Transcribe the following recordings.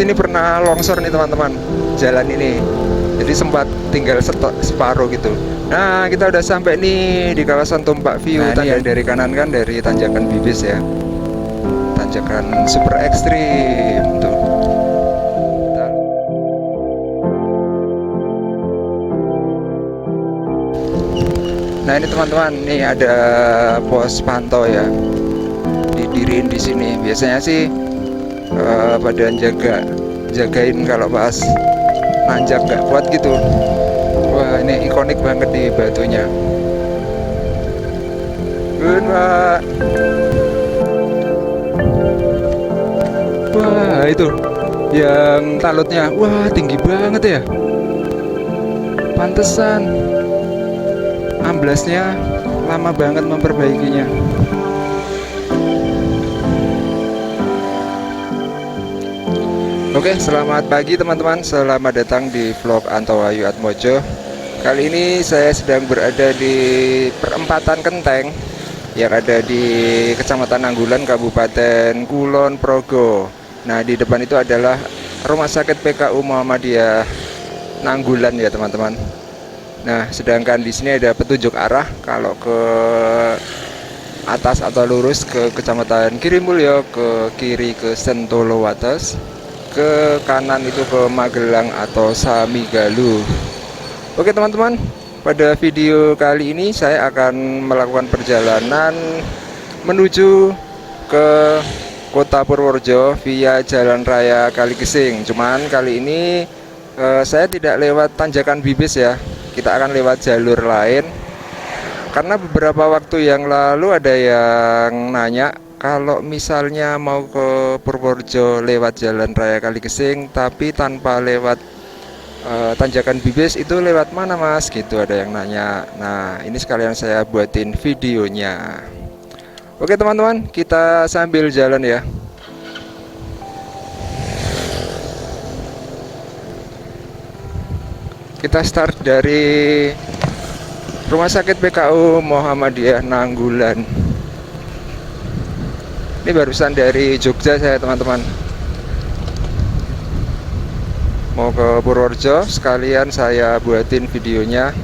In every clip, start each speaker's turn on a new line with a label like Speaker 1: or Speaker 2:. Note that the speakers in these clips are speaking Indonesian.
Speaker 1: sini pernah longsor nih teman-teman, jalan ini. Jadi sempat tinggal separuh gitu. Nah, kita udah sampai nih di kawasan Tumpak View. Nah, ini yang dari kanan kan dari tanjakan Bibis ya. Tanjakan super ekstrim tuh. Nah, ini teman-teman, nih ada pos pantau ya. Didiriin di sini. Biasanya sih pada jagain kalau pas nanjak nggak kuat gitu. Wah, ini ikonik banget di batunya. Gun, Pak. Wah, itu yang talutnya. Wah, tinggi banget ya. Pantesan amblasnya lama banget memperbaikinya. Oke, selamat pagi teman-teman. Selamat datang di vlog Antowayu Atmojo. Kali ini saya sedang berada di perempatan Kenteng yang ada di Kecamatan Nanggulan, Kabupaten Kulon Progo. Nah, di depan itu adalah Rumah Sakit PKU Muhammadiyah Nanggulan ya teman-teman. Nah, sedangkan di sini ada petunjuk arah kalau ke atas atau lurus ke Kecamatan Kirimulyo, ke kiri ke Sentolo Wates, ke kanan itu ke Magelang atau Samigalu. Oke teman-teman, pada video kali ini saya akan melakukan perjalanan menuju ke Kota Purworejo via Jalan Raya Kaligesing. Cuman kali ini saya tidak lewat tanjakan Bibis ya. Kita akan lewat jalur lain. Karena beberapa waktu yang lalu ada yang nanya kalau misalnya mau ke Purworejo lewat Jalan Raya Kaligesing tapi tanpa lewat tanjakan Bibis, itu lewat mana mas? Gitu ada yang nanya. Nah, ini sekalian saya buatin videonya. Oke teman-teman, kita sambil jalan ya. Kita start dari Rumah Sakit PKU Muhammadiyah Nanggulan. Ini barusan dari Jogja saya teman-teman. Mau ke Purworejo, sekalian saya buatin videonya.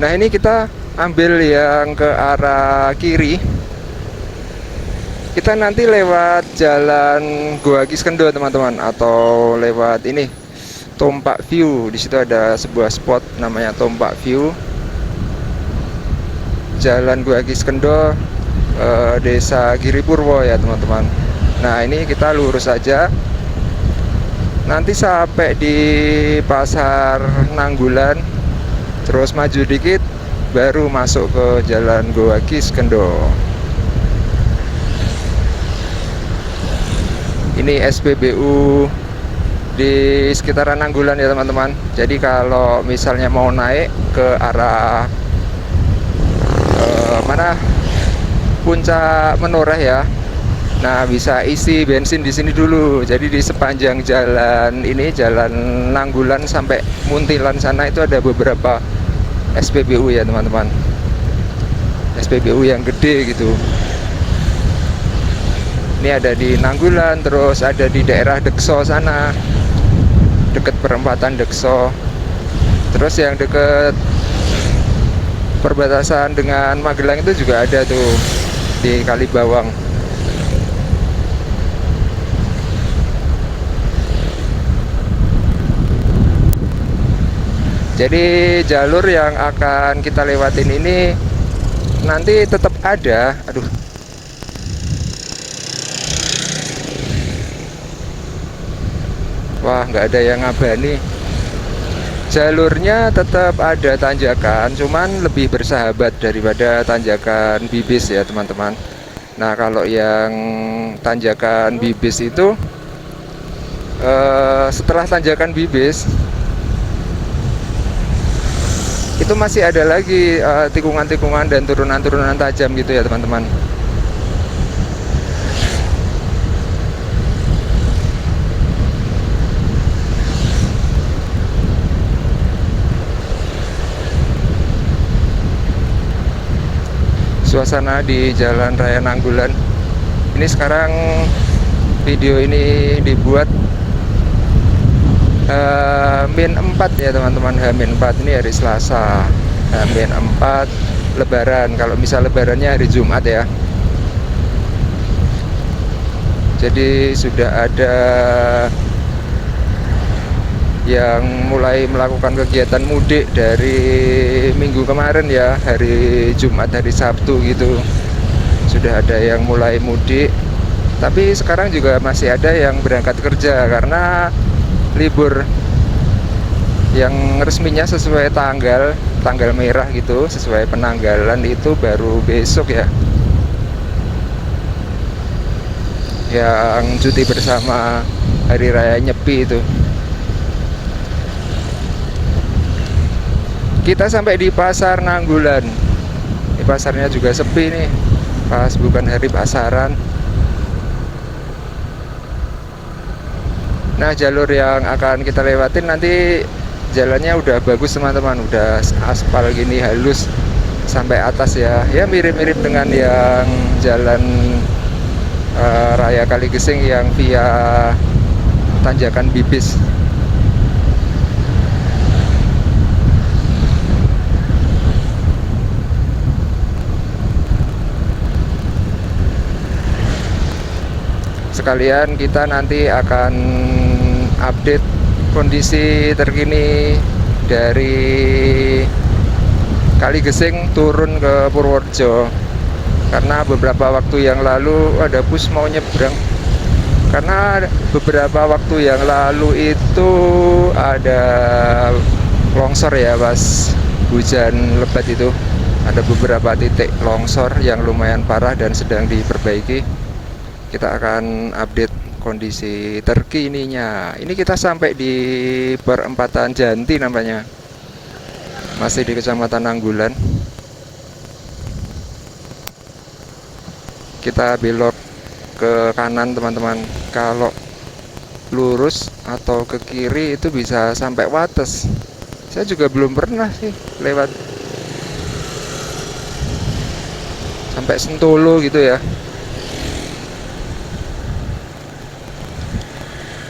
Speaker 1: Nah, ini kita ambil yang ke arah kiri. Kita nanti lewat jalan Goa Kiskendo teman-teman, atau lewat ini Tumpak View. Di situ ada sebuah spot namanya Tumpak View. Jalan Goa Kiskendo, Desa Giripurwo ya teman-teman. Nah, ini kita lurus aja. Nanti sampai di Pasar Nanggulan, terus maju dikit baru masuk ke Jalan Goa Kiskendo. Ini SPBU di sekitaran Nanggulan ya teman-teman. Jadi kalau misalnya mau naik ke arah mana Puncak Menoreh ya, nah bisa isi bensin di sini dulu. Jadi di sepanjang jalan ini, Jalan Nanggulan sampai Muntilan sana itu ada beberapa SPBU ya teman-teman. SPBU yang gede gitu. Ini ada di Nanggulan, terus ada di daerah Dekso sana, deket perempatan Dekso. Terus yang deket perbatasan dengan Magelang itu juga ada tuh di Kalibawang. Jadi jalur yang akan kita lewatin ini nanti tetap ada. Aduh. Wah, nggak ada yang ngabani. Jalurnya tetap ada tanjakan, cuman lebih bersahabat daripada tanjakan Bibis ya teman-teman. Nah, kalau yang tanjakan Bibis itu setelah tanjakan Bibis itu masih ada lagi tikungan-tikungan dan turunan-turunan tajam gitu ya teman-teman. Suasana di Jalan Raya Nanggulan. Ini sekarang video ini dibuat Min 4 ya teman-teman. Min 4 ini hari Selasa, Min 4 Lebaran. Kalau misal Lebarannya hari Jumat ya. Jadi sudah ada yang mulai melakukan kegiatan mudik dari minggu kemarin ya, hari Jumat, hari Sabtu gitu. Sudah ada yang mulai mudik. Tapi sekarang juga masih ada yang berangkat kerja karena libur yang resminya sesuai tanggal merah gitu, sesuai penanggalan itu baru besok ya. Yang cuti bersama hari raya Nyepi itu. Kita sampai di Pasar Nanggulan. Ini pasarnya juga sepi nih, pas bukan hari pasaran. Nah, jalur yang akan kita lewatin nanti jalannya udah bagus teman-teman, udah aspal gini halus sampai atas ya. Ya mirip-mirip dengan yang jalan Raya Kaligesing yang via Tanjakan Bibis. Sekalian kita nanti akan update kondisi terkini dari Kaligesing turun ke Purworejo. Karena beberapa waktu yang lalu ada bus mau nyebrang. Karena beberapa waktu yang lalu itu ada longsor ya, pas hujan lebat itu. Ada beberapa titik longsor yang lumayan parah dan sedang diperbaiki. Kita akan update kondisi terkininya. Ini kita sampai di perempatan Janti namanya, masih di Kecamatan Nanggulan. Kita belok ke kanan teman-teman. Kalau lurus atau ke kiri itu bisa sampai Wates. Saya juga belum pernah sih lewat sampai Sentolo gitu ya.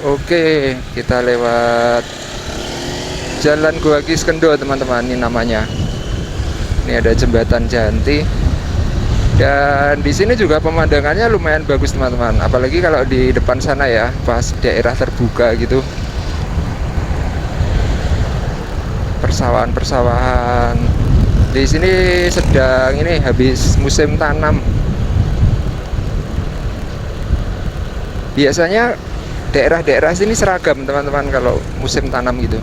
Speaker 1: Oke, kita lewat Jalan Gua Kiskendo teman-teman, ini namanya. Ini ada jembatan Janti. Dan di sini juga pemandangannya lumayan bagus teman-teman. Apalagi kalau di depan sana ya, pas daerah terbuka gitu. Persawahan-persawahan. Di sini sedang ini habis musim tanam. Biasanya daerah-daerah sini seragam teman-teman kalau musim tanam gitu.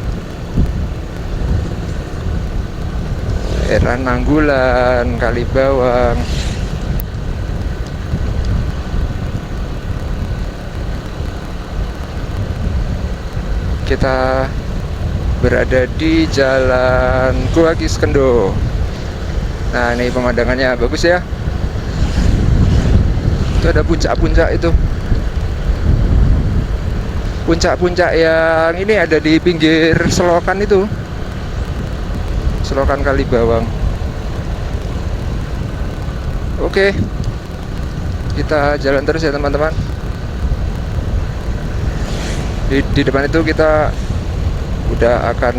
Speaker 1: Daerah Nanggulan, Kalibawang. Kita berada di Jalan Gua Kiskendo. Nah, ini pemandangannya bagus ya. Itu ada puncak-puncak itu. Puncak-puncak yang ini ada di pinggir selokan itu, selokan Kalibawang. Oke, kita jalan terus ya teman-teman. Di depan itu kita udah akan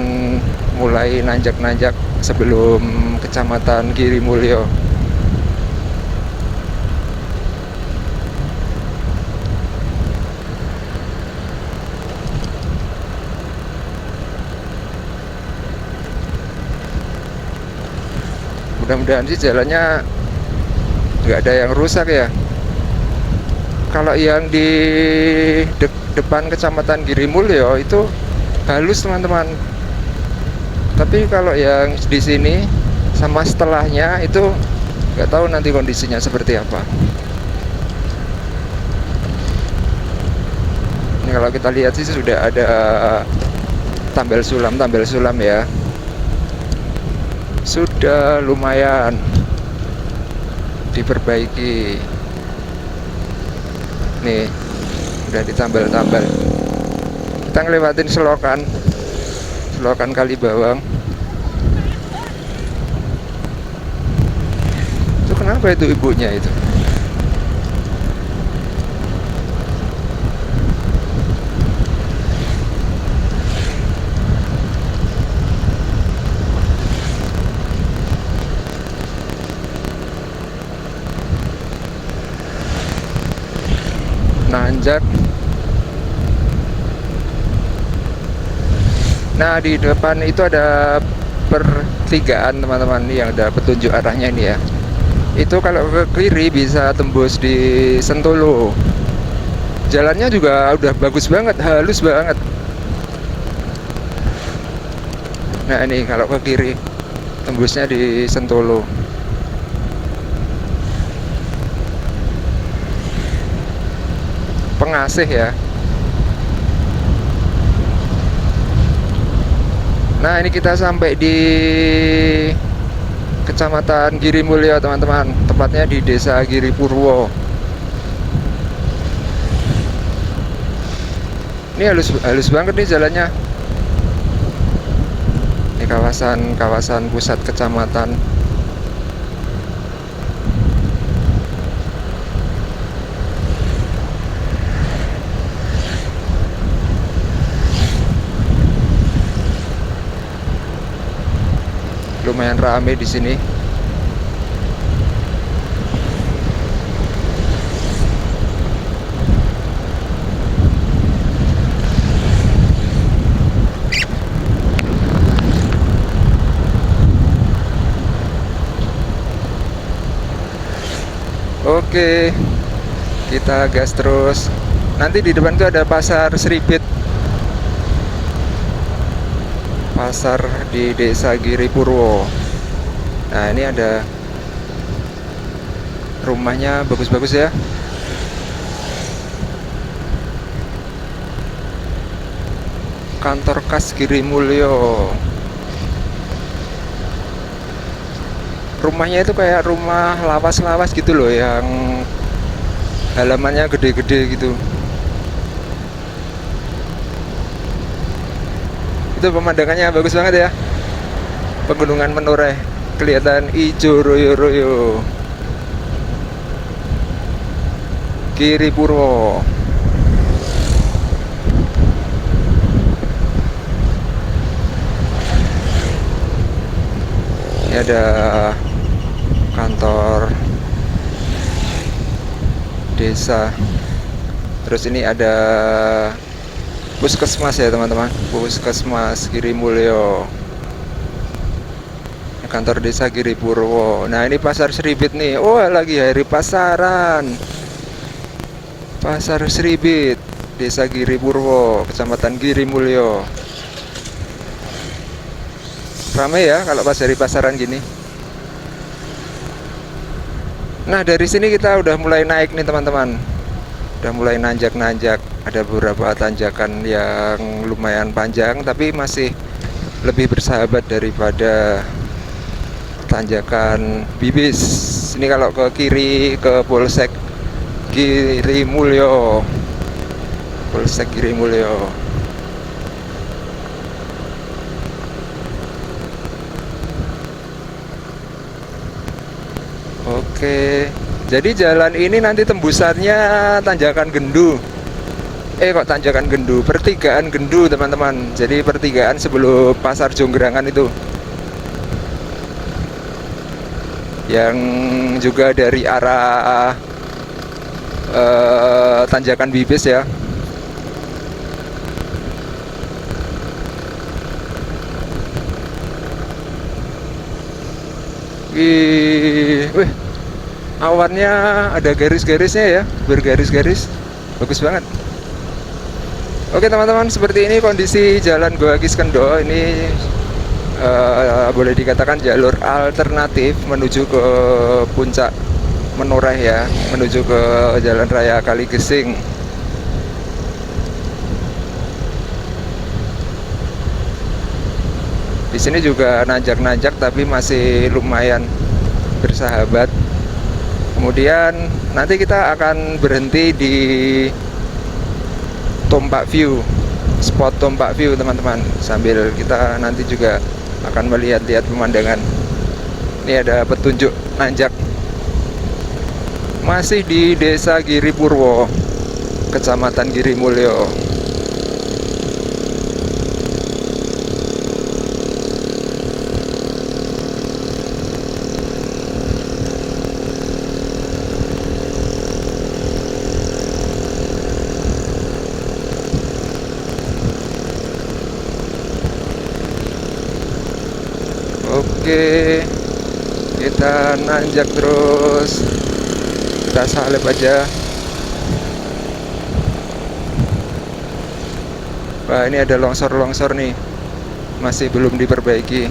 Speaker 1: mulai nanjak-nanjak sebelum Kecamatan Girimulyo. Mudah-mudahan sih jalannya nggak ada yang rusak ya. Kalau yang di depan Kecamatan Girimulyo itu halus teman-teman. Tapi kalau yang di sini sama setelahnya itu nggak tahu nanti kondisinya seperti apa. Ini kalau kita lihat sih sudah ada tambal sulam ya. Sudah lumayan diperbaiki. Nih, udah ditambal-tambal. Kita ngelewatin selokan Kalibawang. Itu kenapa itu ibunya itu? nanjak. Nah, di depan itu ada pertigaan teman-teman, yang ada petunjuk arahnya ini ya. Itu kalau ke kiri bisa tembus di Sentolo. Jalannya juga udah bagus banget, halus banget. Nah, ini kalau ke kiri tembusnya di Sentolo. Pengasih ya. Nah, ini kita sampai di Kecamatan Girimulyo teman-teman, tepatnya di Desa Giripurwo. Ini halus banget nih jalannya. Ini kawasan pusat kecamatan. Lumayan rame di sini. Oke, kita gas terus. Nanti di depan itu ada pasar Seribit. Pasar di Desa Giripurwo. Nah, ini ada rumahnya bagus-bagus ya. Kantor Kas Girimulyo. Rumahnya itu kayak rumah lawas-lawas gitu loh, yang halamannya gede-gede gitu. Itu pemandangannya bagus banget ya. Pegunungan Menoreh kelihatan ijo royo-royo. Giripurwo. Ini ada kantor desa. Terus ini ada puskesmas ya teman-teman, puskesmas Girimulyo, kantor desa Giripurwo. Nah, ini pasar Seribit nih. Oh, lagi hari pasaran. Pasar Seribit, Desa Giripurwo, Kecamatan Girimulyo. Ramai ya kalau pas hari pasaran gini. Nah, dari sini kita udah mulai naik nih teman-teman. Udah mulai nanjak-nanjak. Ada beberapa tanjakan yang lumayan panjang, tapi masih lebih bersahabat daripada tanjakan Bibis. Ini kalau ke kiri ke Polsek Girimulyo. Polsek Girimulyo. Oke, jadi jalan ini nanti tembusannya tanjakan Gendu. Kok tanjakan Gendu? Pertigaan Gendu teman-teman. Jadi pertigaan sebelum Pasar Jonggrangan itu. Yang juga dari arah tanjakan Bibis ya. Wih, awannya ada garis-garisnya ya, bergaris-garis, bagus banget. Oke teman-teman, seperti ini kondisi jalan Goa Kiskendo. Ini boleh dikatakan jalur alternatif menuju ke puncak Menoreh ya, menuju ke Jalan Raya Kaligesing. Di sini juga nanjak-nanjak tapi masih lumayan bersahabat. Kemudian nanti kita akan berhenti di Tumpak View, spot Tumpak View teman-teman. Sambil kita nanti juga akan melihat-lihat pemandangan. Ini ada petunjuk nanjak. Masih di Desa Giripurwo, Kecamatan Girimulyo. Oke, kita nanjak terus, kita salip aja. Wah, ini ada longsor-longsor nih, masih belum diperbaiki.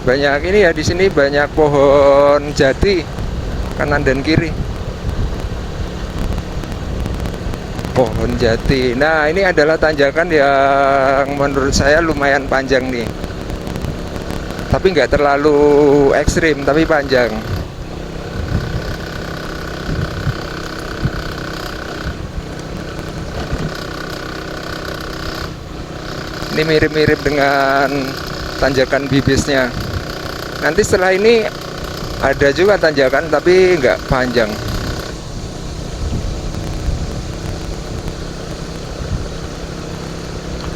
Speaker 1: Banyak ini ya, di sini banyak pohon jati kanan dan kiri. Pohon jati. Nah, ini adalah tanjakan yang menurut saya lumayan panjang nih. Tapi nggak terlalu ekstrim, tapi panjang. Ini mirip-mirip dengan tanjakan bibisnya. Nanti setelah ini ada juga tanjakan, tapi nggak panjang.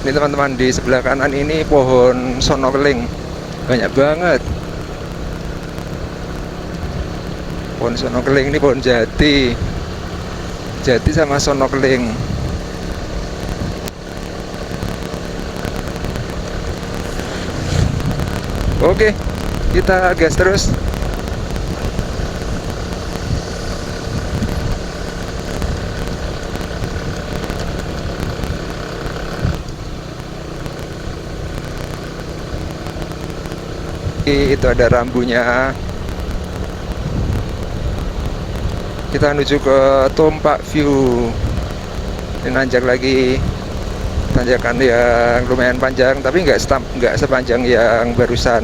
Speaker 1: Ini teman-teman, di sebelah kanan ini pohon sonokeling, banyak banget. Pohon sonokeling ini pohon jati, jati sama sonokeling. Oke, kita gas terus. Itu ada rambunya. Kita menuju ke Tumpak View. Ini nanjak lagi, tanjakan yang lumayan panjang, tapi nggak sepanjang yang barusan.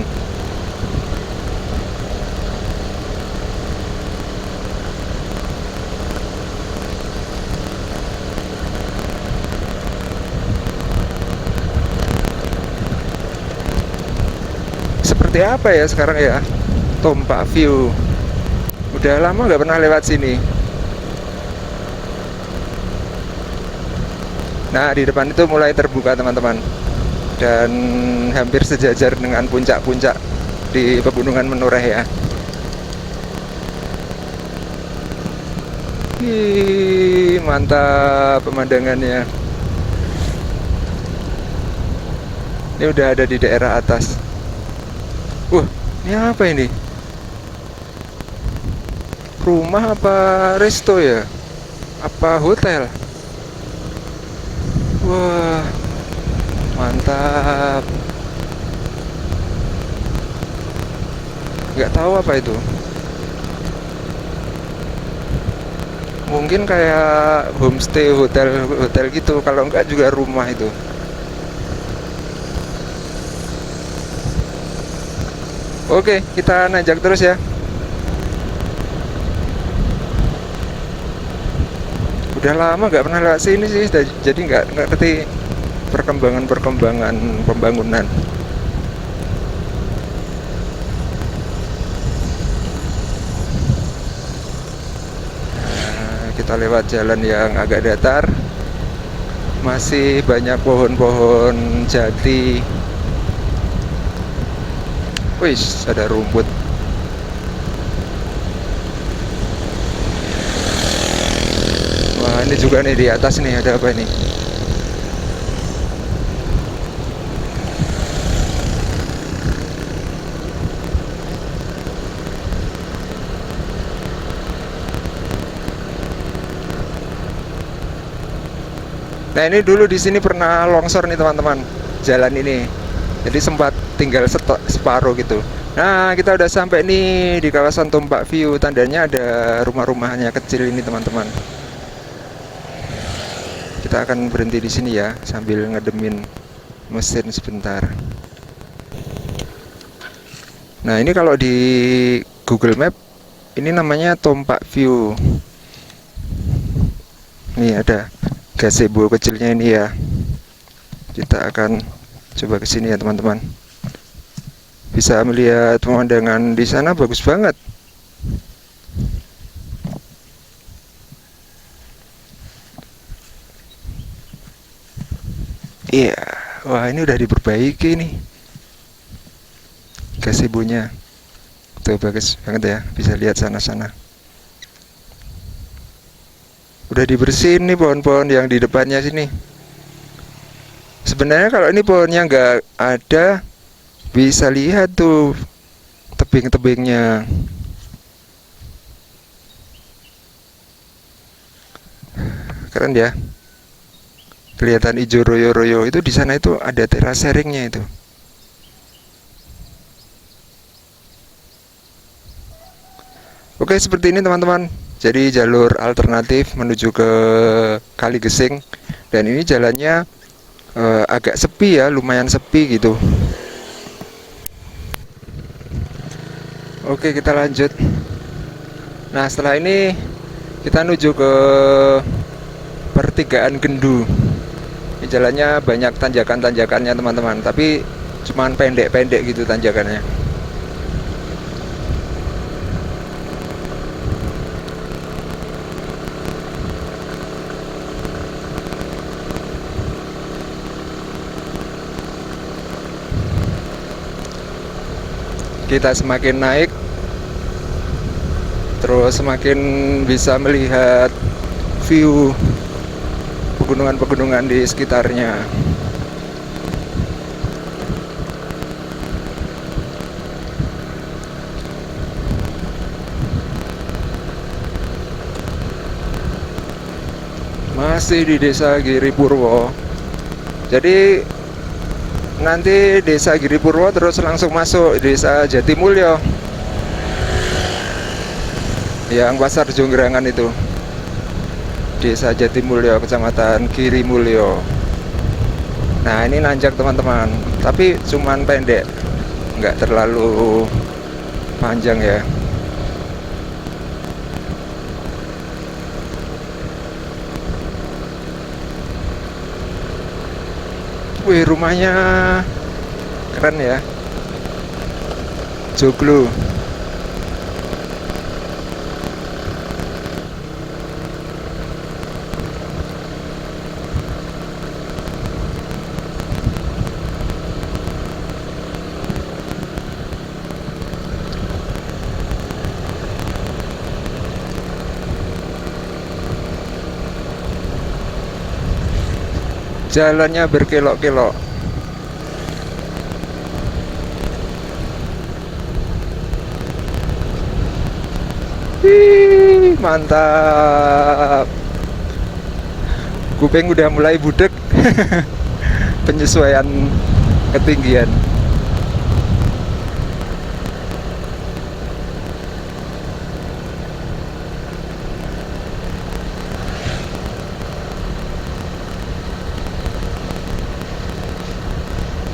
Speaker 1: Seperti apa ya sekarang ya Tumpak View? Udah lama nggak pernah lewat sini. Nah, di depan itu mulai terbuka teman-teman, dan hampir sejajar dengan puncak-puncak di pegunungan Menoreh ya. Mantap pemandangannya. Ini udah ada di daerah atas. Ini apa ini? Rumah apa resto ya? Apa hotel? Wah, mantap. Nggak tahu apa itu. Mungkin kayak homestay, hotel gitu. Kalau enggak juga rumah itu. Oke, kita nanjak terus ya. Udah lama nggak pernah lewat sini sih, jadi nggak ngerti perkembangan pembangunan. Nah, kita lewat jalan yang agak datar, masih banyak pohon-pohon jati. Wih, ada rumput. Wah, ini juga nih di atas nih, ada apa ini? Nah, ini dulu di sini pernah longsor nih teman-teman, jalan ini. Jadi sempat tinggal separuh gitu. Nah, kita udah sampai nih di kawasan Tumpak View. Tandanya ada rumah-rumahnya kecil ini teman-teman. Kita akan berhenti di sini ya, sambil ngedemin mesin sebentar. Nah, ini kalau di Google Map ini namanya Tumpak View. Nih ada gazebo kecilnya ini ya. Kita akan coba ke sini ya teman-teman. Bisa melihat pemandangan di sana, bagus banget. Iya, wah ini udah diperbaiki nih gazebo-nya. Tuh bagus banget ya, bisa lihat sana-sana. Udah dibersihin nih pohon-pohon yang di depannya sini. Sebenarnya kalau ini pohonnya nggak ada, bisa lihat tuh tebing-tebingnya. Keren ya. Kelihatan hijau royo-royo. Itu di sana itu ada teras sharingnya itu. Oke, seperti ini teman-teman. Jadi jalur alternatif menuju ke Kali Gesing. Dan ini jalannya agak sepi ya, lumayan sepi gitu. Oke, kita lanjut. Nah, setelah ini kita menuju ke pertigaan Gendu. Ini jalannya banyak tanjakan-tanjakannya teman-teman, tapi cuman pendek-pendek gitu tanjakannya. Kita semakin naik, terus semakin bisa melihat view pegunungan-pegunungan di sekitarnya. Masih di Desa Giripurwo. Jadi nanti Desa Giripurwo terus langsung masuk Desa Jatimulyo yang Pasar Jonggrangan itu. Desa Jatimulyo, Kecamatan Girimulyo. Nah, ini nanjak teman-teman, tapi cuman pendek, nggak terlalu panjang ya. Wih, rumahnya keren ya, joglo. Jalannya berkelok-kelok. Wih, mantap. Kuping udah mulai budek. Penyesuaian ketinggian.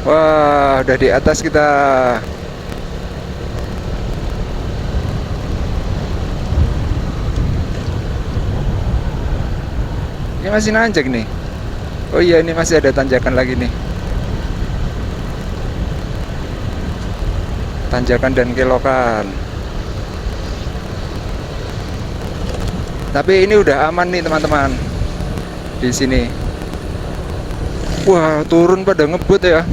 Speaker 1: Wah, udah di atas kita. Ini masih nanjak nih. Oh iya, ini masih ada tanjakan lagi nih. Tanjakan dan kelokan. Tapi ini udah aman nih teman-teman. Di sini. Wah, turun pada ngebut ya.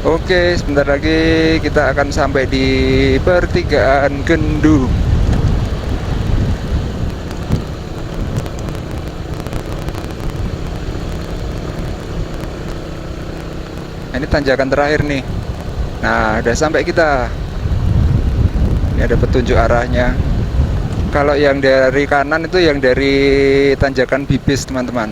Speaker 1: Oke, sebentar lagi kita akan sampai di pertigaan Gendu. Ini tanjakan terakhir nih. Nah, udah sampai kita. Ini ada petunjuk arahnya. Kalau yang dari kanan itu yang dari tanjakan Bibis, teman-teman.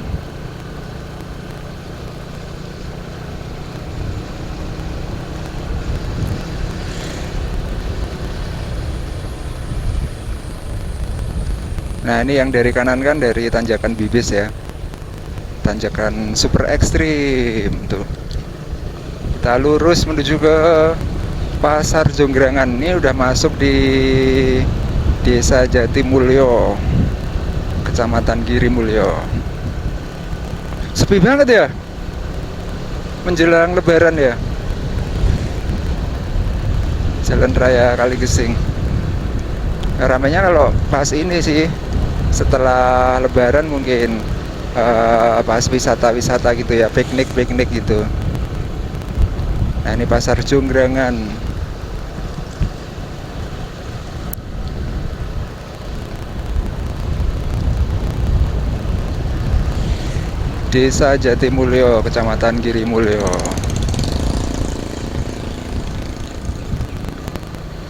Speaker 1: Nah, ini yang dari kanan kan dari tanjakan Bibis ya. Tanjakan super ekstrim tuh. Kita lurus menuju ke Pasar Jonggrangan. Ini udah masuk di Desa Jatimulyo, Kecamatan Girimulyo. Sepi banget ya menjelang Lebaran ya. Jalan Raya Kali Gesing. Ramainya kalau pas ini sih setelah lebaran mungkin pas wisata-wisata gitu ya, piknik-piknik gitu. Nah ini pasar Jonggrangan. Desa Jatimulyo, Kecamatan Girimulyo.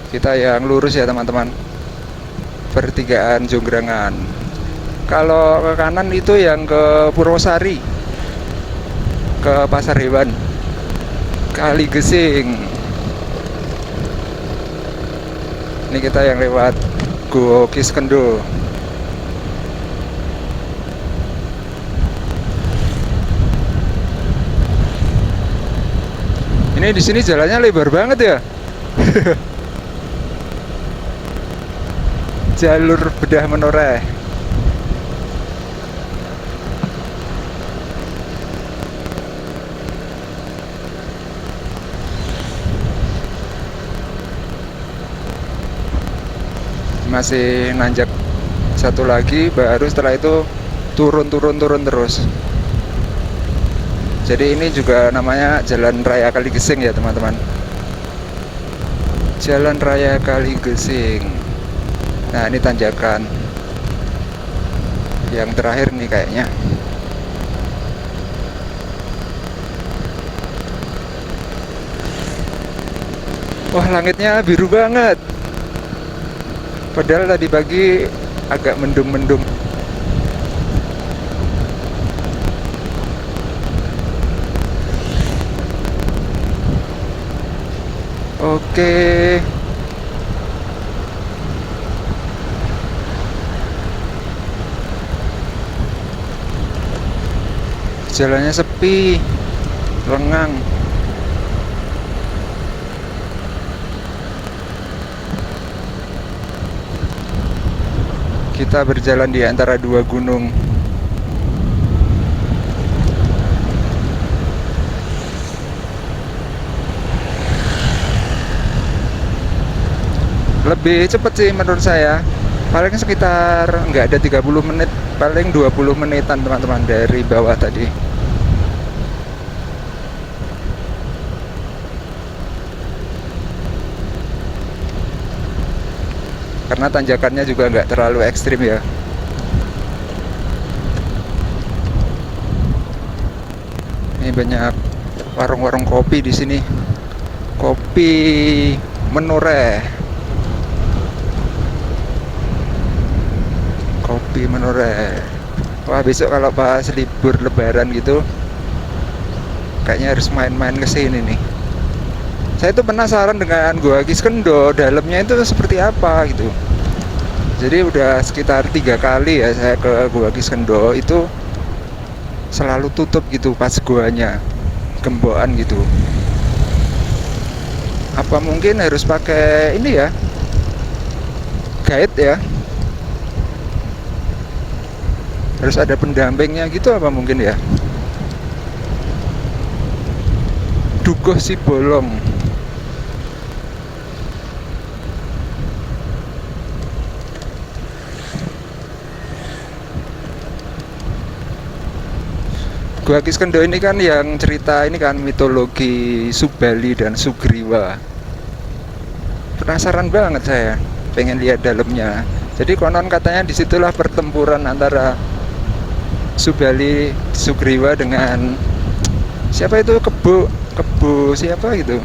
Speaker 1: Kita yang lurus ya teman-teman, pertigaan Jonggrangan. Kalau ke kanan itu yang ke Purwosari, ke pasar hewan Kali Gesing. Ini kita yang lewat Go Kiskendo. Ini di sini jalannya lebar banget ya. Jalur bedah menoreh. Masih nanjak satu lagi, baru setelah itu turun terus. Jadi ini juga namanya Jalan Raya Kali Gesing ya teman-teman. Jalan Raya Kali Gesing. Nah ini tanjakan yang terakhir nih kayaknya. Wah langitnya biru banget. Padahal tadi pagi agak mendung-mendung. Oke. Jalannya sepi, lengang. Kita berjalan di antara dua gunung. Lebih cepet sih menurut saya. Paling sekitar nggak ada 30 menit, paling 20 menitan teman-teman dari bawah tadi. Karena tanjakannya juga nggak terlalu ekstrim ya. Ini banyak warung-warung kopi di sini. Kopi menoreh. Kopi menoreh. Wah besok kalau pas libur lebaran gitu, kayaknya harus main-main ke sini nih. Saya tuh penasaran dengan Gua Kiskendo, dalamnya itu seperti apa gitu. Jadi udah sekitar 3 kali ya saya ke Gua Kiskendo, itu selalu tutup gitu pas guanya, gemboan gitu. Apa mungkin harus pakai ini ya, guide ya, harus ada pendampingnya gitu apa mungkin ya. Dukuh Sibolong. Gua Kiskendo ini kan yang cerita ini kan mitologi Subali dan Sugriwa. Penasaran banget saya, pengen lihat dalamnya. Jadi konon katanya disitulah pertempuran antara Subali Sugriwa dengan siapa itu, Kebo siapa gitu.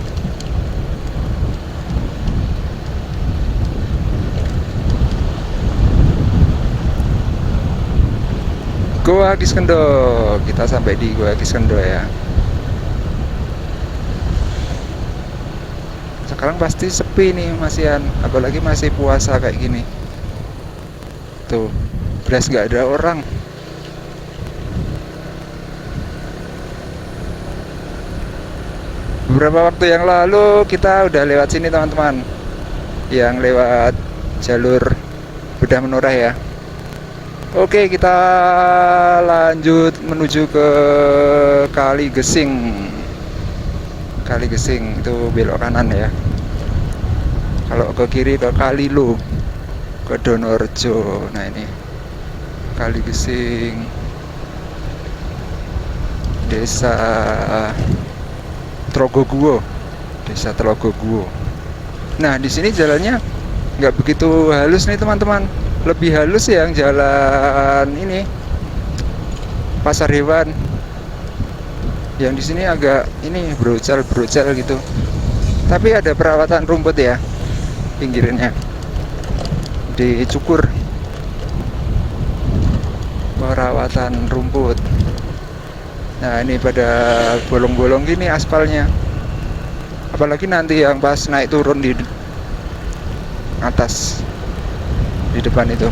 Speaker 1: Gua Kiskendo, kita sampai di Gua Kiskendo ya. Sekarang pasti sepi nih masihan, apalagi masih puasa kayak gini. Tuh, beras nggak ada orang. Beberapa waktu yang lalu kita udah lewat sini teman-teman, yang lewat jalur bedah menoreh ya. Oke, kita lanjut menuju ke Kali Gesing. Kali Gesing itu belok kanan ya. Kalau ke kiri ke Kalilo, ke Donorejo. Nah ini Kali Gesing, Desa Trogoguwo, Desa Trogoguwo. Nah, di sini jalannya nggak begitu halus nih teman-teman. Lebih halus yang jalan ini Pasar Hewan. Yang di sini agak ini brocel gitu. Tapi ada perawatan rumput ya pinggirnya. Dicukur. Perawatan rumput. Nah, ini pada bolong-bolong gini aspalnya. Apalagi nanti yang pas naik turun di atas di depan itu.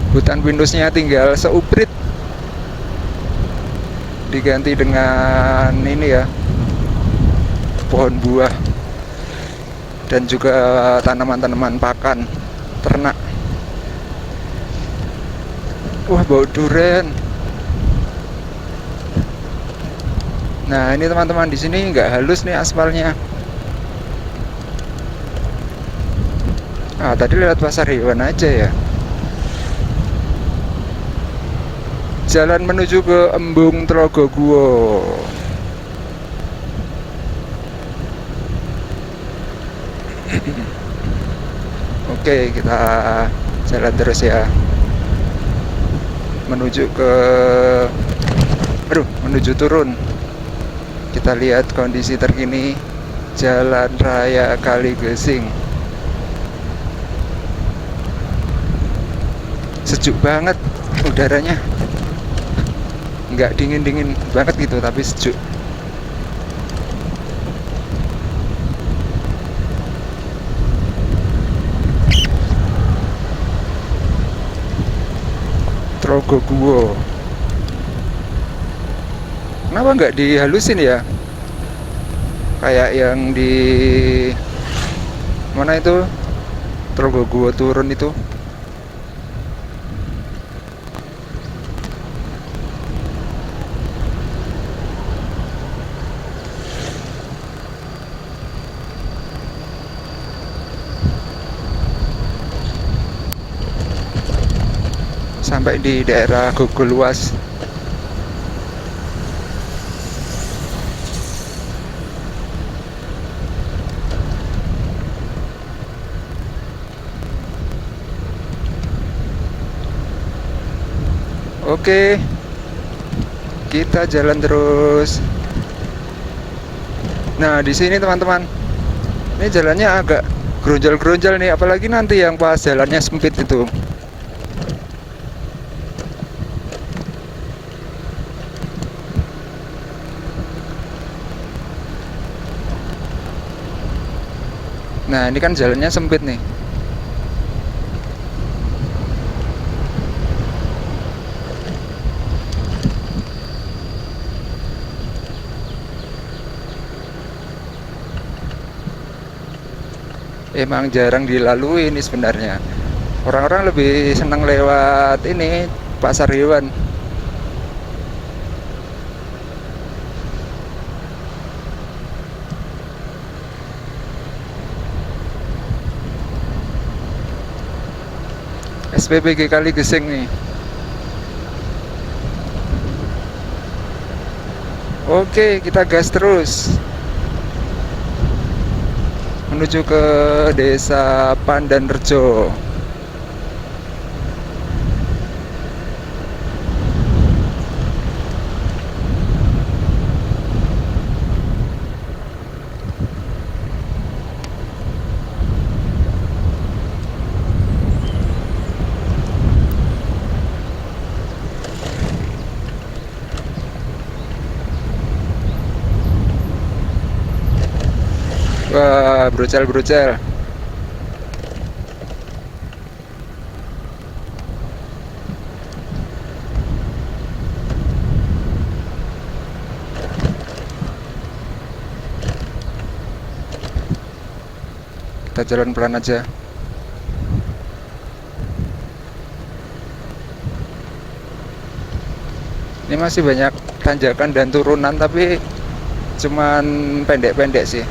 Speaker 1: Hutan Windowsnya tinggal seuprit, diganti dengan ini ya, pohon buah dan juga tanaman-tanaman pakan ternak. Wah, bau durian. Nah, ini teman-teman, di sini nggak halus nih aspalnya. Ah, tadi lewat Pasar Hewan aja ya. Jalan menuju ke Embung Trogoguwo. Oke, kita jalan terus ya. Menuju ke menuju turun. Kita lihat kondisi terkini Jalan Raya Kali Gesing. Sejuk banget udaranya. Nggak dingin-dingin banget gitu, tapi sejuk. Trogoguwo. Kenapa nggak dihalusin ya? Kayak yang di mana itu Trogoguwo turun itu. Sampai di daerah Gogoluas. Oke, kita jalan terus. Nah, di sini teman-teman, ini jalannya agak geronjal-geronjal nih, apalagi nanti yang pas jalannya sempit itu. Nah, ini kan jalannya sempit nih. Emang jarang dilalui ini sebenarnya. Orang-orang lebih senang lewat ini Pasar Hewan. SPBG Kali Gesing nih. Oke, kita gas terus menuju ke Desa Pandanrejo. Wah, brucel. Kita jalan pelan aja. Ini masih banyak tanjakan dan turunan, tapi cuman pendek-pendek sih.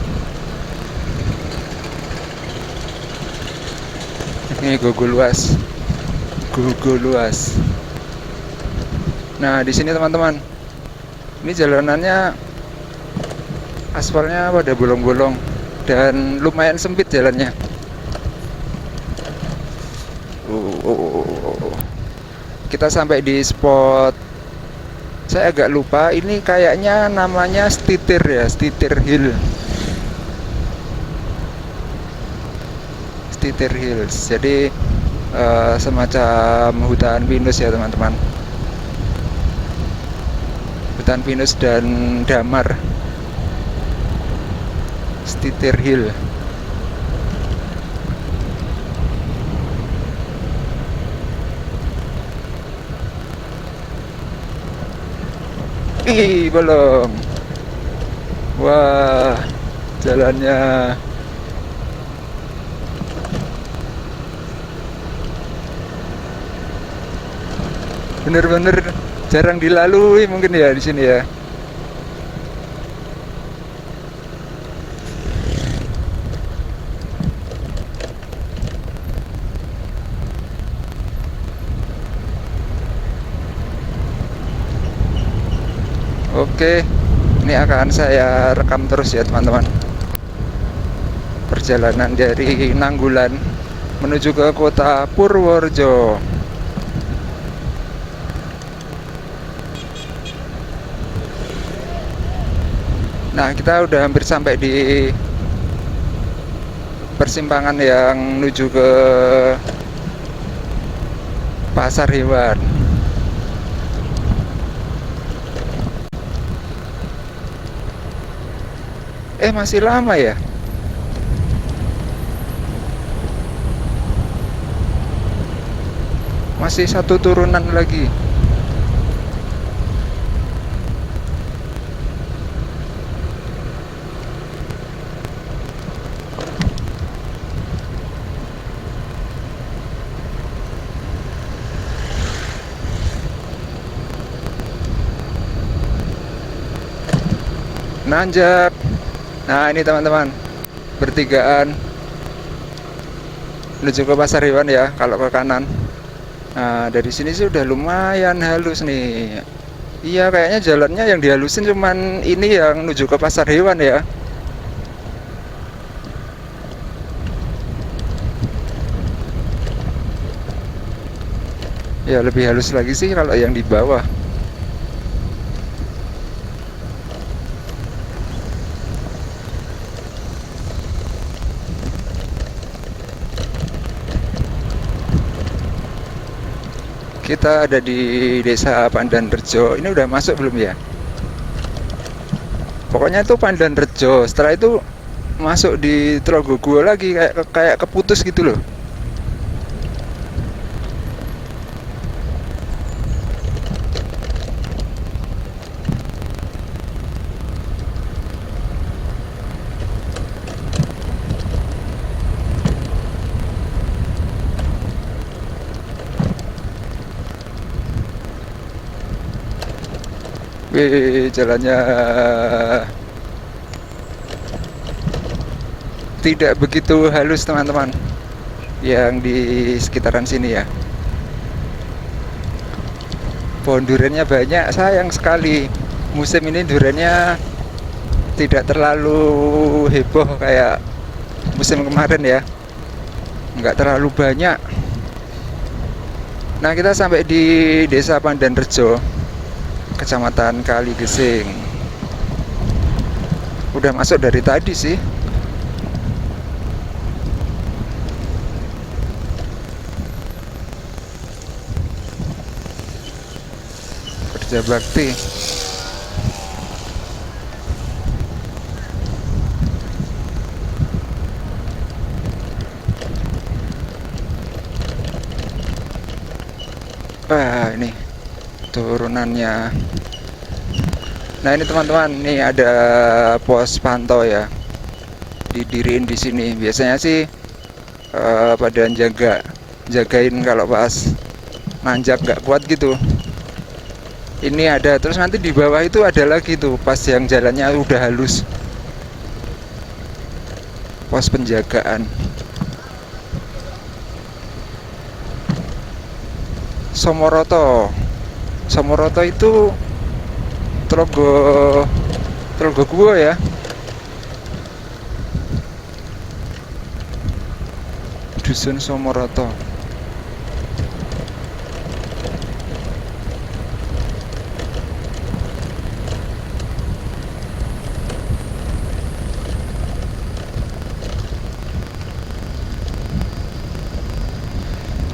Speaker 1: Ini Gogo luas, Gogo luas. Nah di sini teman-teman, ini jalanannya aspalnya pada bolong-bolong dan lumayan sempit jalannya. Kita sampai di spot, saya agak lupa, ini kayaknya namanya Stitir ya, Stitir Hill. Stitir Hills. Jadi semacam hutan pinus ya teman-teman. Hutan pinus dan damar. Stitir Hill. Ih, belum. Wah, jalannya bener-bener jarang dilalui mungkin ya di sini ya. Oke, ini akan saya rekam terus ya teman-teman. Perjalanan dari Nanggulan menuju ke kota Purworejo. Nah, kita udah hampir sampai di persimpangan yang menuju ke pasar hewan. Masih lama ya? Masih satu turunan lagi. Nanjak. Nah ini teman-teman, bertigaan menuju ke pasar hewan ya kalau ke kanan. Nah dari sini sih udah lumayan halus nih. Iya kayaknya jalannya yang dihalusin cuman ini yang menuju ke pasar hewan ya. Ya lebih halus lagi sih kalau yang di bawah. Kita ada di Desa Pandanrejo. Ini udah masuk belum ya? Pokoknya itu Pandanrejo. Setelah itu masuk di Trogogo lagi, kayak keputus gitu loh. Wih, jalannya tidak begitu halus teman-teman yang di sekitaran sini ya. Pohon duriannya banyak, sayang sekali musim ini duriannya tidak terlalu heboh kayak musim kemarin ya, nggak terlalu banyak. Nah kita sampai di Desa Pandanrejo, Kecamatan Kaligesing. Udah masuk dari tadi sih. Kerja bakti. Wah ini turunannya. Nah ini teman-teman, nih ada pos pantau ya, didiriin di sini. Biasanya sih pada jagain kalau pas nanjak nggak kuat gitu. Ini ada, terus nanti di bawah itu ada lagi tuh, pas yang jalannya udah halus, pos penjagaan. Somoroto. Somoroto itu Telogo Telogo Gua ya. Dusun Somoroto.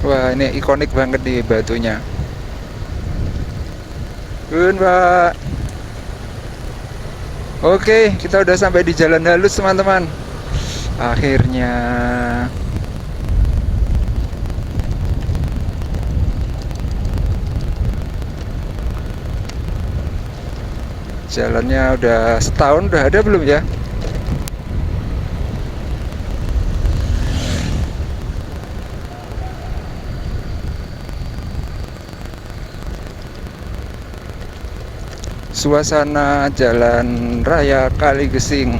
Speaker 1: Wah, ini ikonik banget nih batunya. Bun, Pak. Oke, kita udah sampai di jalan halus, teman-teman. Akhirnya. Jalannya udah setahun, udah ada belum ya? Suasana Jalan Raya Kaligesing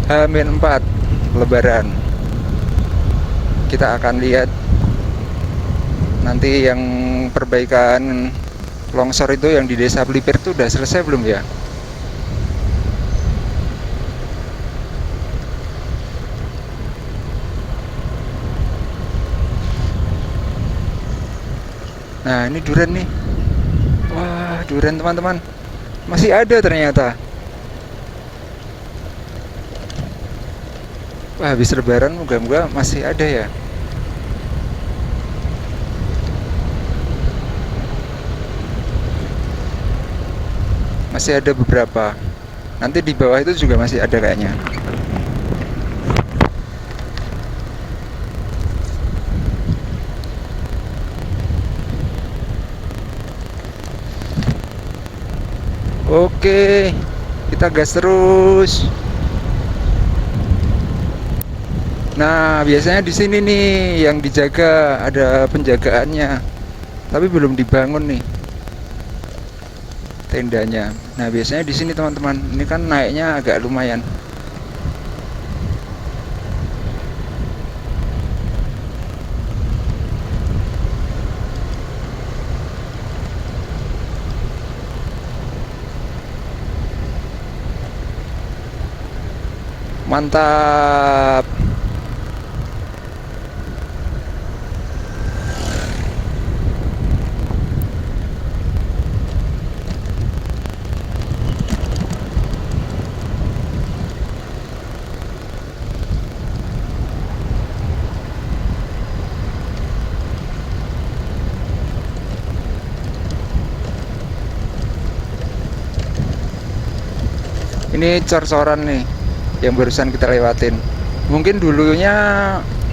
Speaker 1: H-4 Lebaran. Kita akan lihat nanti yang perbaikan longsor itu yang di Desa Pelipir itu udah selesai belum ya? Nah, ini duren nih. Wah, duren teman-teman. Masih ada ternyata. Wah, habis lebaran moga-moga masih ada ya. Masih ada beberapa. Nanti di bawah itu juga masih ada kayaknya. Oke, kita gas terus. Nah, biasanya di sini nih yang dijaga, ada penjagaannya. Tapi belum dibangun nih tendanya. Nah, biasanya di sini teman-teman. Ini kan naiknya agak lumayan. Mantap. Ini cor-coran nih yang barusan kita lewatin. Mungkin dulunya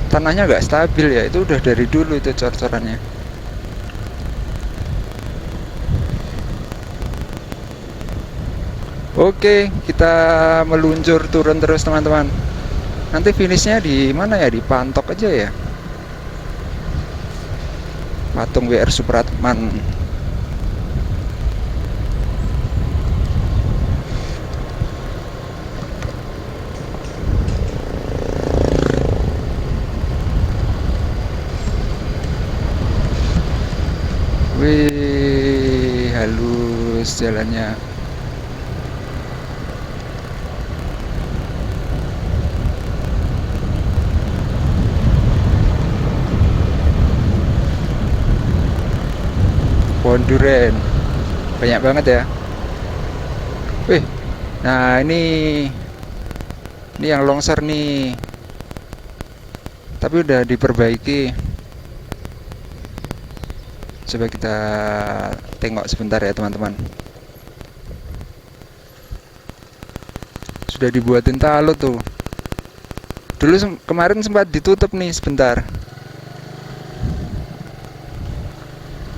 Speaker 1: tanahnya nggak stabil ya, itu udah dari dulu itu cor-corannya. Oke, kita meluncur turun terus teman-teman. Nanti finishnya di mana ya? Di Pantok aja ya. Patung WR Supratman. Wih, halus jalannya. Pohon duren banyak banget ya. Wih, nah ini yang longsor nih, tapi udah diperbaiki. Coba kita tengok sebentar ya teman-teman. Sudah dibuatin talo tuh. Dulu kemarin sempat ditutup nih sebentar.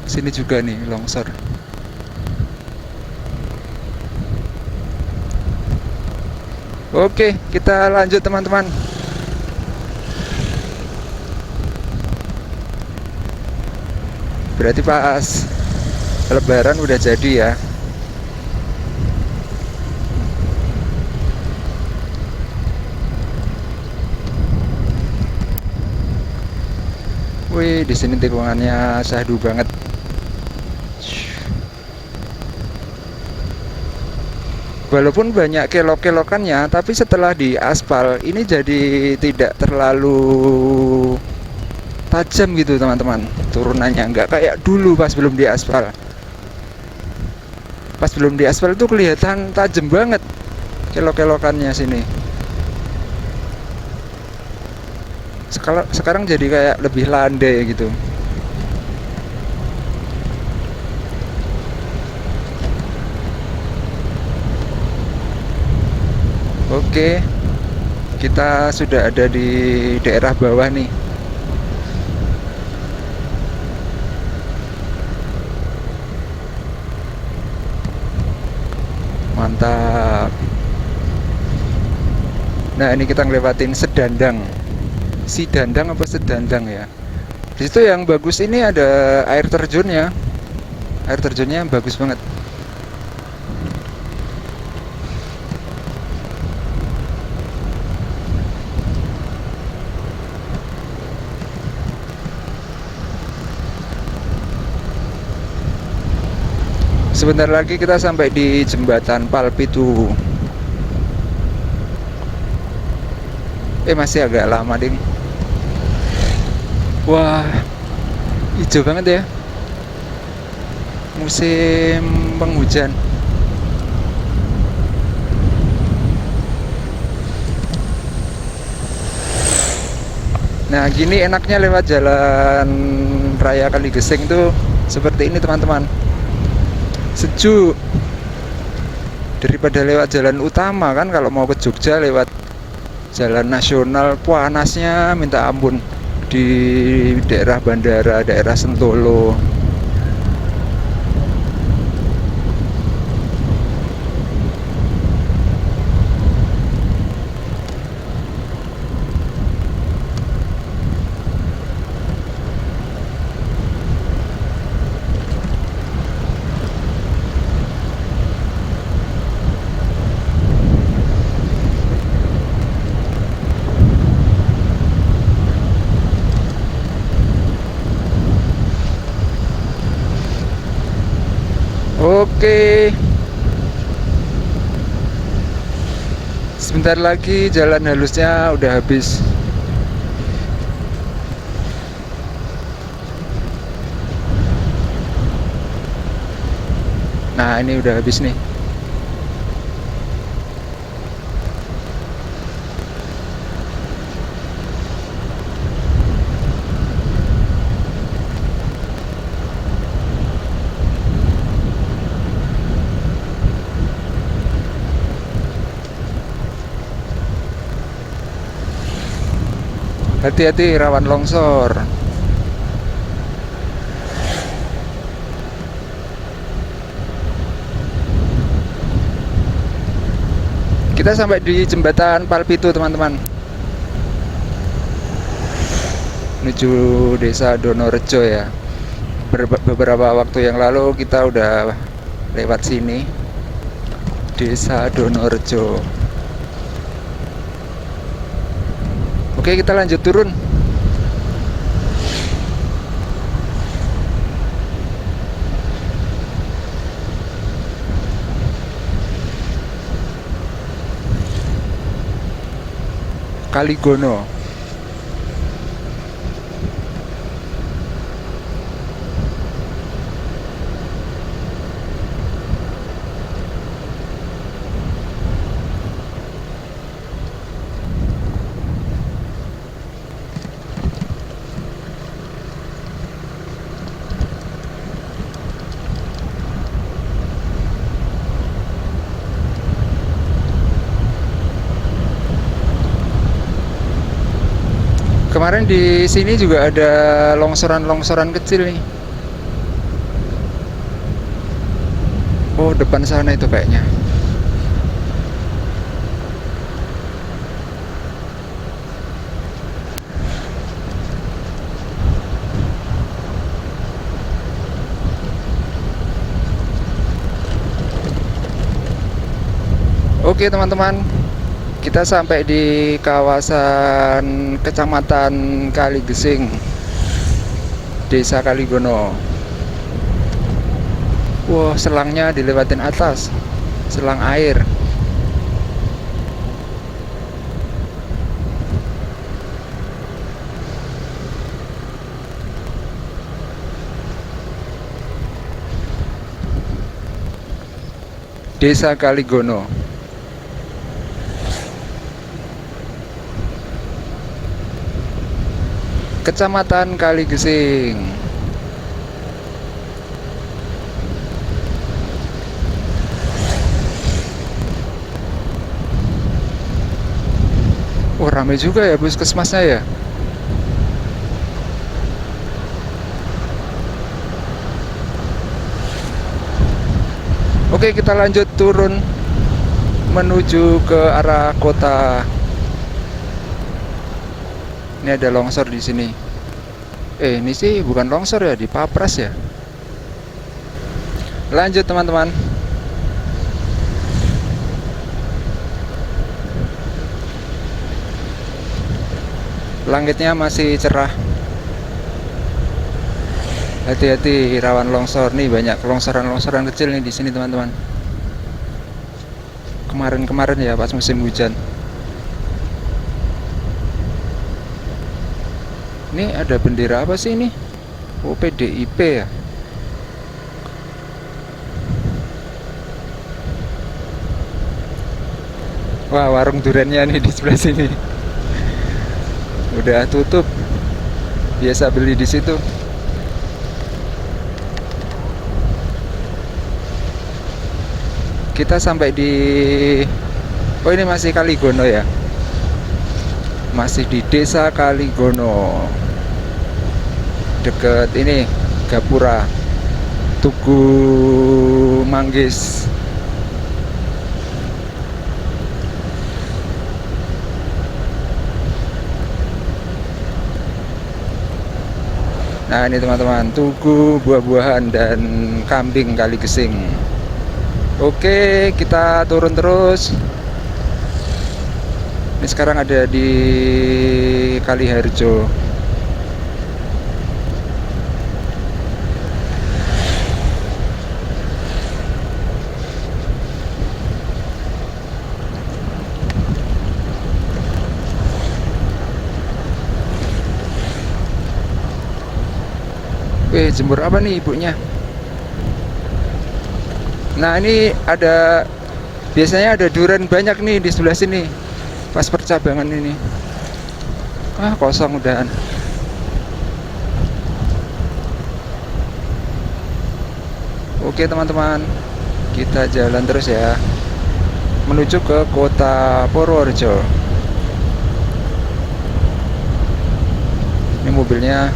Speaker 1: Sini juga nih longsor. Oke, kita lanjut teman-teman. Berarti pas Lebaran udah jadi ya. Wih, di sini tikungannya syahdu banget. Walaupun banyak kelok-kelokannya, tapi setelah di aspal ini jadi tidak terlalu tajam gitu teman-teman. Turunannya nggak kayak dulu pas belum di aspal. Pas belum di aspal itu kelihatan tajam banget kelok-kelokannya sini. Sekarang jadi kayak lebih landai gitu. Oke, kita sudah ada di daerah bawah nih. Mantap. Nah, ini kita ngelewatin Sedandang. Si Dandang apa Sedandang ya? Di situ yang bagus ini ada air terjunnya. Air terjunnya bagus banget. Sebentar lagi kita sampai di jembatan Palpitu. Masih agak lama ding. Wah, hijau banget ya. Musim penghujan. Nah, gini enaknya lewat jalan raya Kaligeseng tuh seperti ini teman-teman. Sejuk. Daripada lewat jalan utama kan, kalau mau ke Jogja lewat jalan nasional panasnya minta ampun di daerah bandara, daerah Sentolo. Oke, sebentar lagi jalan halusnya udah habis. Nah, ini udah habis nih. Hati-hati rawan longsor. Kita sampai di jembatan Palpitu teman-teman, menuju desa Donorejo ya. Beberapa waktu yang lalu kita udah lewat sini, desa Donorejo. Oke, kita lanjut turun. Kaligono. Kemarin di sini juga ada longsoran-longsoran kecil nih. Oh, depan sana itu kayaknya. Oke teman-teman, kita sampai di kawasan Kecamatan Kaligesing, Desa Kaligono. Wah, selangnya dilewatin atas, selang air. Desa Kaligono. Kecamatan Kaligesing. Oh, ramai juga ya puskesmasnya ya. Oke, kita lanjut turun menuju ke arah kota. Ini ada longsor di sini. Ini sih bukan longsor ya, dipapras ya. Lanjut teman-teman. Langitnya masih cerah. Hati-hati rawan longsor nih, banyak longsoran-longsoran kecil nih di sini teman-teman. Kemarin-kemarin ya pas musim hujan. Ini ada bendera apa sih ini? Oh, PDIP ya. Wah, warung duriannya nih di sebelah sini. Udah tutup. Biasa beli di situ. Kita sampai di Oh, ini masih Kaligono ya. Masih di Desa Kaligono. Deket ini Gapura, Tugu Manggis. Nah, ini teman-teman, Tugu buah-buahan dan kambing Kaligesing. Oke, kita turun terus. Ini sekarang ada di Kaliharjo. Jemur apa nih ibunya? Nah, ini ada, biasanya ada durian banyak nih di sebelah sini pas percabangan ini. Kosong udahan. Oke teman-teman, kita jalan terus ya, menuju ke kota Purworejo. Ini mobilnya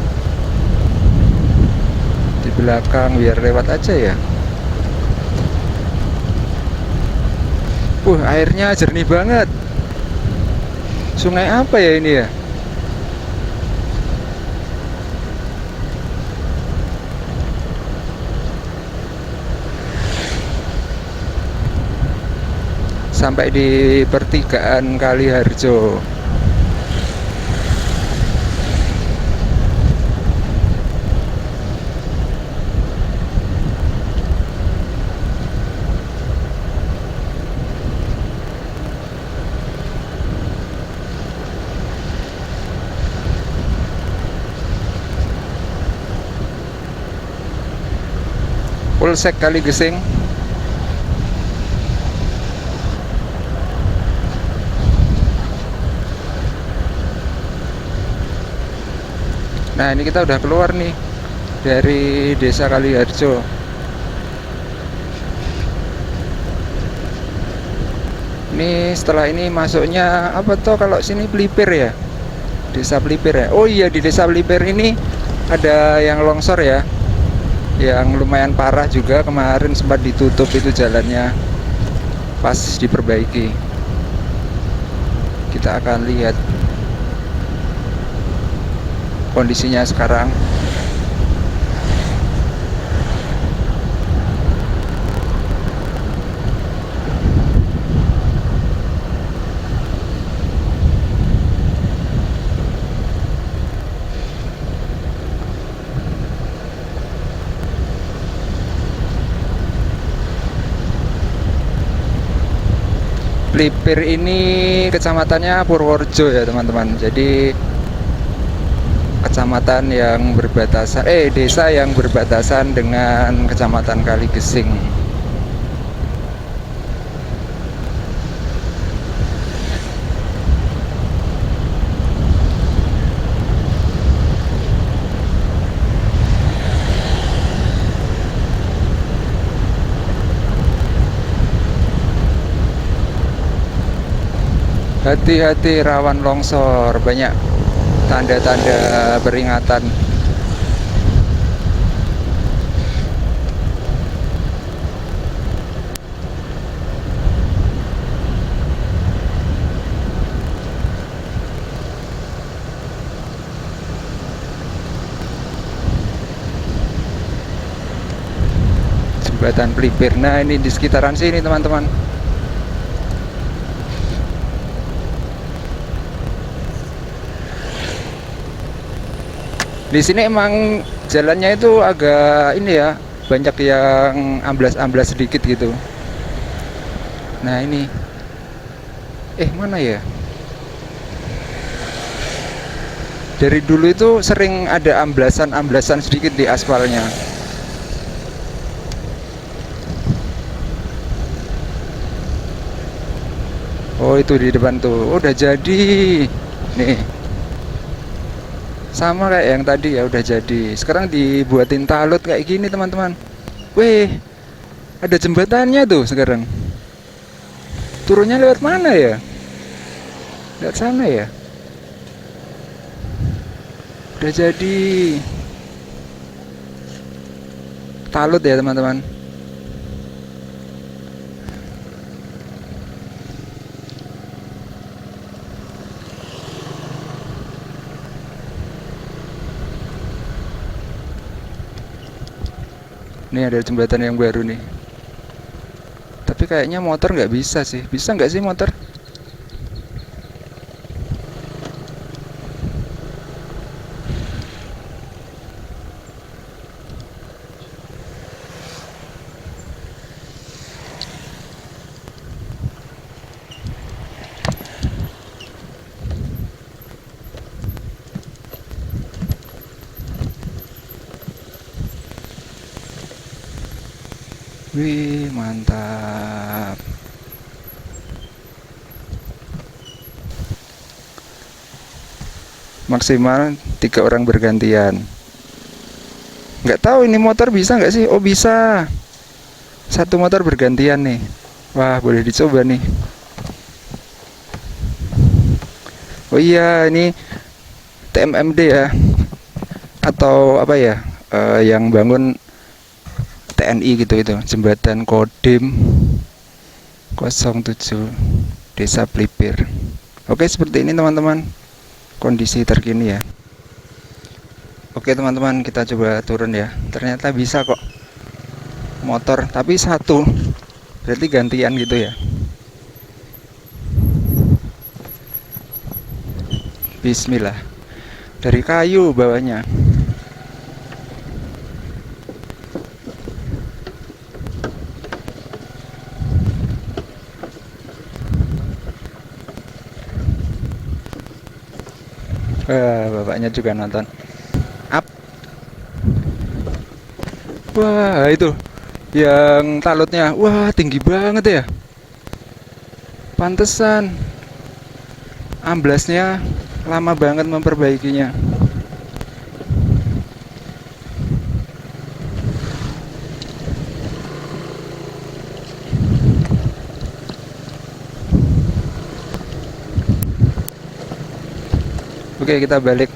Speaker 1: di belakang biar lewat aja ya. Airnya jernih banget. Sungai apa ya ini ya? Sampai di pertigaan Kaliharjo. Polsek Kaligesing. Nah, ini kita udah keluar nih dari Desa Kaliharjo. Ini setelah ini masuknya apa toh kalau sini Pelipir ya? Desa Pelipir ya. Oh iya, di Desa Pelipir ini ada yang longsor ya, yang lumayan parah juga. Kemarin sempat ditutup itu jalannya, pas diperbaiki. Kita akan lihat kondisinya sekarang. Plipir ini kecamatannya Purworejo ya teman-teman. Jadi kecamatan yang berbatasan desa yang berbatasan dengan Kecamatan Kaligesing. Hati-hati rawan longsor, banyak tanda-tanda peringatan. Jembatan Plipir. Nah, ini di sekitaran sini teman-teman. Di sini emang jalannya itu agak ini ya, banyak yang amblas-amblas sedikit gitu. Nah ini, mana ya? Dari dulu itu sering ada amblasan-amblasan sedikit di aspalnya. Oh itu di depan tuh, udah jadi. Nih. Sama kayak yang tadi ya, udah jadi. Sekarang dibuatin talut kayak gini teman-teman. Wih, ada jembatannya tuh sekarang. Turunnya lewat mana ya? Lewat sana ya. Udah jadi talut ya teman-teman. Ini ada jembatan yang baru nih. Tapi kayaknya motor nggak bisa sih. Bisa nggak sih motor? Wih, mantap. Maksimal 3 orang bergantian. Nggak tahu ini motor bisa nggak sih? Oh bisa. Satu motor bergantian nih. Wah, boleh dicoba nih. Oh iya, ini TMMD ya. Atau apa ya? Yang bangun TNI gitu itu, jembatan Kodim 07 Desa Plipir. Oke, seperti ini teman-teman kondisi terkini ya. Oke teman-teman, kita coba turun ya. Ternyata bisa kok motor, tapi satu, berarti gantian gitu ya. Bismillah. Dari kayu bawahnya. Bapaknya juga nonton. Up. Wah, itu yang talutnya. Wah, tinggi banget ya. Pantesan amblasnya lama banget memperbaikinya. Oke, kita balik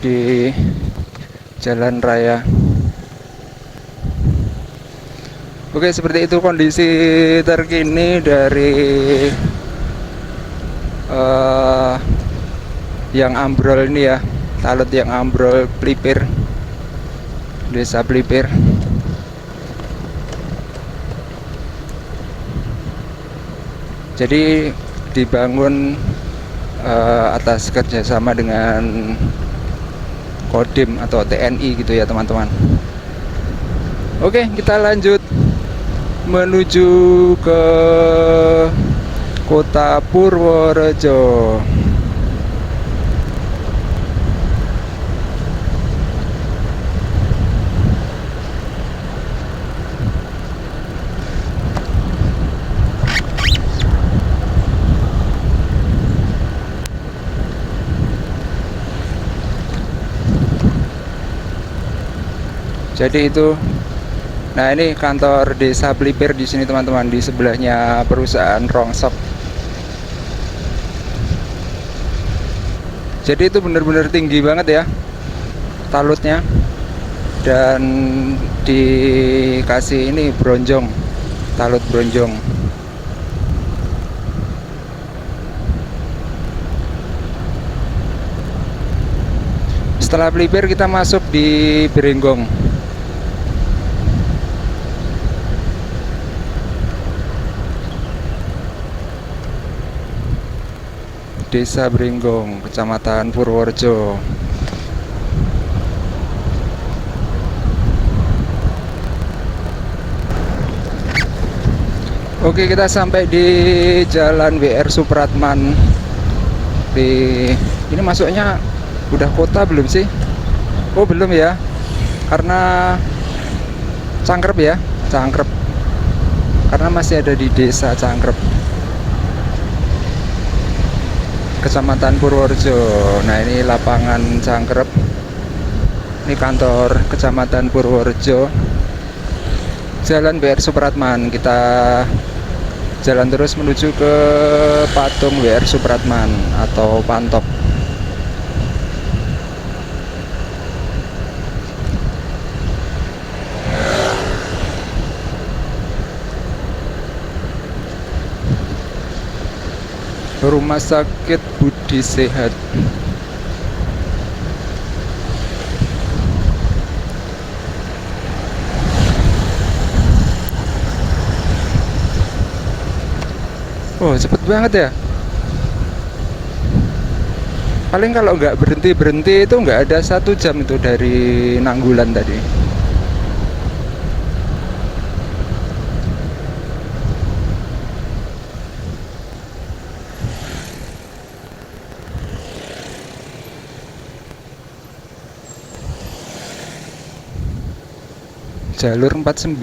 Speaker 1: di jalan raya. Oke, seperti itu kondisi terkini dari yang ambrol ini ya, talut yang ambrol Plipir, Desa Plipir. Jadi dibangun atas kerjasama dengan Kodim atau TNI gitu ya teman-teman. Oke, kita lanjut menuju ke Kota Purworejo. Jadi itu, nah ini kantor Desa Pelipir di sini teman-teman, di sebelahnya perusahaan Rongsok. Jadi itu benar-benar tinggi banget ya talutnya, dan dikasih ini bronjong, talut bronjong. Setelah Pelipir kita masuk di Berenggong. Desa Berenggong, Kecamatan Purworejo. Oke, kita sampai di Jalan WR Supratman. Ini masuknya udah kota belum sih? Oh, belum ya. Karena Cangkrep ya, Cangkrep. Karena masih ada di Desa Cangkrep, Kecamatan Purworejo. Nah, ini lapangan Cangkrep. Ini kantor Kecamatan Purworejo. Jalan WR Supratman. Kita jalan terus menuju ke patung WR Supratman atau Pantok. Rumah Sakit Budi Sehat. Oh, cepet banget ya. Paling kalau nggak berhenti itu nggak ada 1 jam itu dari Nanggulan tadi. Jalur 49.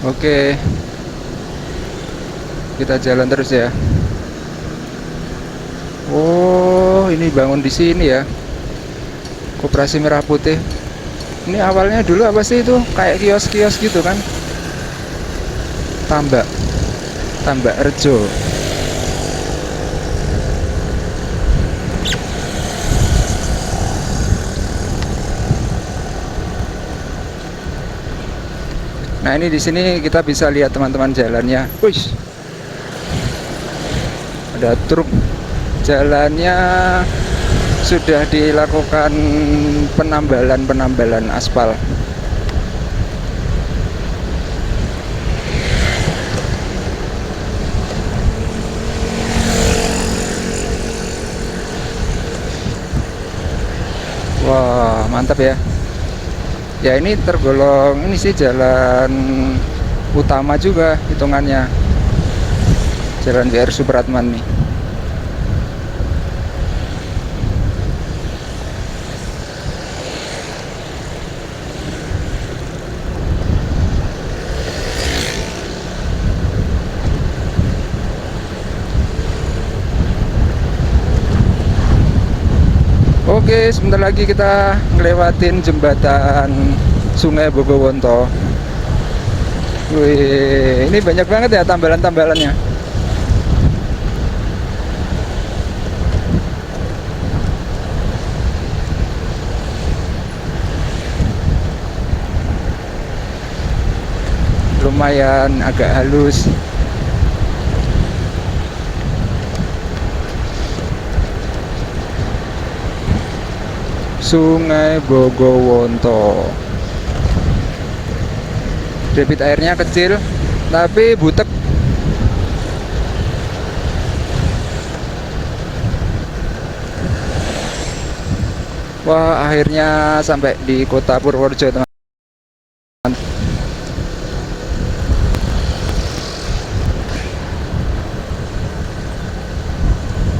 Speaker 1: Oke, kita jalan terus ya. Oh, ini bangun di sini ya, Koperasi Merah Putih. Ini awalnya dulu apa sih itu? Kayak kios-kios gitu kan? Tambak Rejo. Nah, ini di sini kita bisa lihat teman-teman jalannya. Wih, ada truk. Jalannya sudah dilakukan penambalan aspal. Wah, mantap ya. Ya, ini tergolong ini sih jalan utama juga hitungannya, Jalan WR Supratman nih. Oke, sebentar lagi kita ngelewatin jembatan Sungai Bogowonto. Wih, ini banyak banget ya tambalan-tambalannya. Lumayan agak halus. Sungai Bogowonto. Debit airnya kecil tapi butek. Wah, akhirnya sampai di kota Purworejo, teman.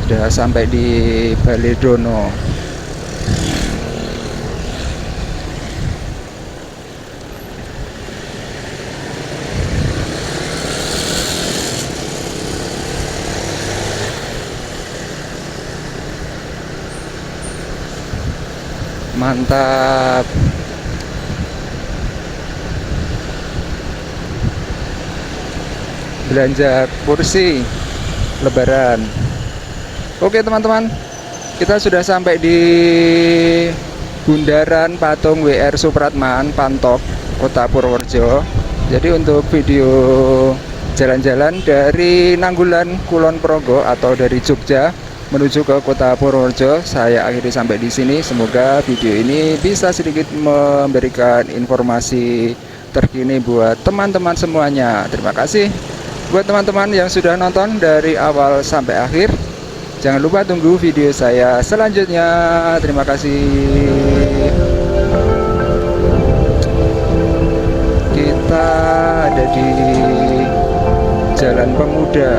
Speaker 1: Sudah sampai di Baledono. Mantap. Belanja kursi lebaran. Oke teman-teman, kita sudah sampai di Bundaran Patung WR Supratman, Pantok, Kota Purworejo. Jadi untuk video jalan-jalan dari Nanggulan Kulon Progo atau dari Jogja menuju ke Kota Purworejo, saya akhiri sampai di sini. Semoga video ini bisa sedikit memberikan informasi terkini buat teman-teman semuanya. Terima kasih buat teman-teman yang sudah nonton dari awal sampai akhir. Jangan lupa tunggu video saya selanjutnya. Terima kasih. Kita ada di Jalan Pemuda.